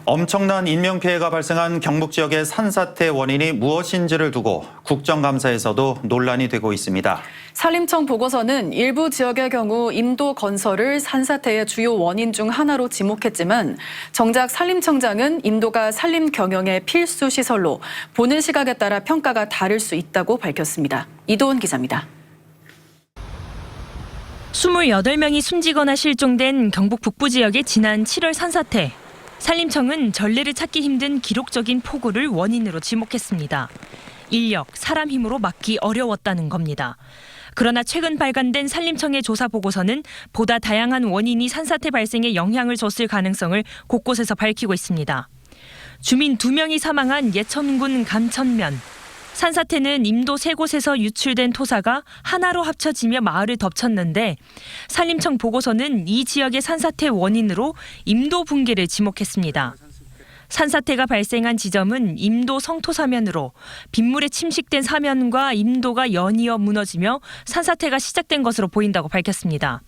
엄청난 인명피해가 발생한 경북 지역의 산사태 원인이 무엇인지를 두고 국정감사에서도 논란이 되고 있습니다. 산림청 보고서는 일부 지역의 경우 임도 건설을 산사태의 주요 원인 중 하나로 지목했지만 정작 산림청장은 임도가 산림 경영의 필수 시설로 보는 시각에 따라 평가가 다를 수 있다고 밝혔습니다. 이도훈 기자입니다. 28명이 숨지거나 실종된 경북 북부 지역의 지난 7월 산사태. 산림청은 전례를 찾기 힘든 기록적인 폭우를 원인으로 지목했습니다. 인력, 사람 힘으로 막기 어려웠다는 겁니다. 그러나 최근 발간된 산림청의 조사 보고서는 보다 다양한 원인이 산사태 발생에 영향을 줬을 가능성을 곳곳에서 밝히고 있습니다. 주민 2명이 사망한 예천군 감천면. 산사태는 임도 3곳에서 유출된 토사가 하나로 합쳐지며 마을을 덮쳤는데 산림청 보고서는 이 지역의 산사태 원인으로 임도 붕괴를 지목했습니다. 산사태가 발생한 지점은 임도 성토사면으로 빗물에 침식된 사면과 임도가 연이어 무너지며 산사태가 시작된 것으로 보인다고 밝혔습니다.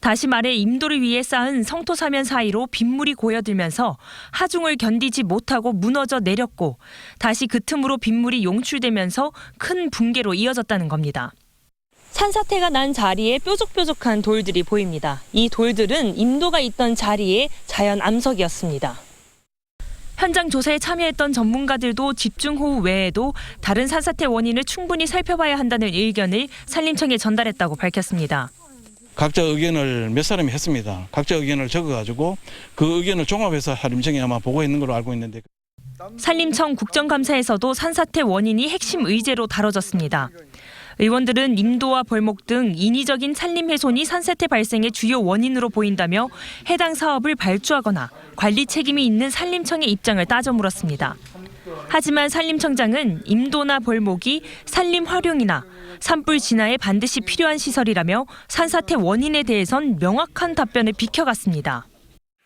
다시 말해 임도를 위해 쌓은 성토사면 사이로 빗물이 고여들면서 하중을 견디지 못하고 무너져 내렸고 다시 그 틈으로 빗물이 용출되면서 큰 붕괴로 이어졌다는 겁니다. 산사태가 난 자리에 뾰족뾰족한 돌들이 보입니다. 이 돌들은 임도가 있던 자리의 자연 암석이었습니다. 현장 조사에 참여했던 전문가들도 집중호우 외에도 다른 산사태 원인을 충분히 살펴봐야 한다는 의견을 산림청에 전달했다고 밝혔습니다. 각자 의견을 몇 사람이 했습니다. 각자 의견을 적어가지고 그 의견을 종합해서 산림청에 아마 보고했는 걸로 알고 있는데. 산림청 국정감사에서도 산사태 원인이 핵심 의제로 다뤄졌습니다. 의원들은 임도와 벌목 등 인위적인 산림 훼손이 산사태 발생의 주요 원인으로 보인다며 해당 사업을 발주하거나 관리 책임이 있는 산림청의 입장을 따져 물었습니다. 하지만 산림청장은 임도나 벌목이 산림 활용이나 산불 진화에 반드시 필요한 시설이라며 산사태 원인에 대해선 명확한 답변을 비켜갔습니다.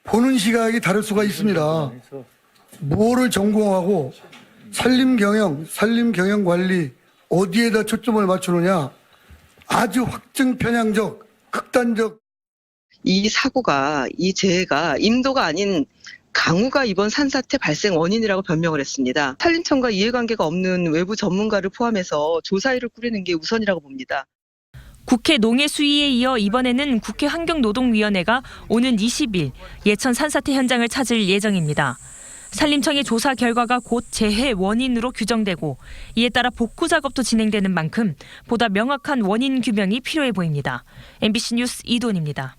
보는 시각이 다를 수가 있습니다. 뭐를 전공하고 산림 경영 관리 어디에다 초점을 맞추느냐 아주 확증 편향적, 극단적. 이 사고가, 이 재해가 임도가 아닌 강우가 이번 산사태 발생 원인이라고 변명을 했습니다. 산림청과 이해관계가 없는 외부 전문가를 포함해서 조사위를 꾸리는 게 우선이라고 봅니다. 국회 농해 수위에 이어 이번에는 국회 환경노동위원회가 오는 20일 예천 산사태 현장을 찾을 예정입니다. 산림청의 조사 결과가 곧 재해 원인으로 규정되고 이에 따라 복구 작업도 진행되는 만큼 보다 명확한 원인 규명이 필요해 보입니다. MBC 뉴스 이도훈입니다.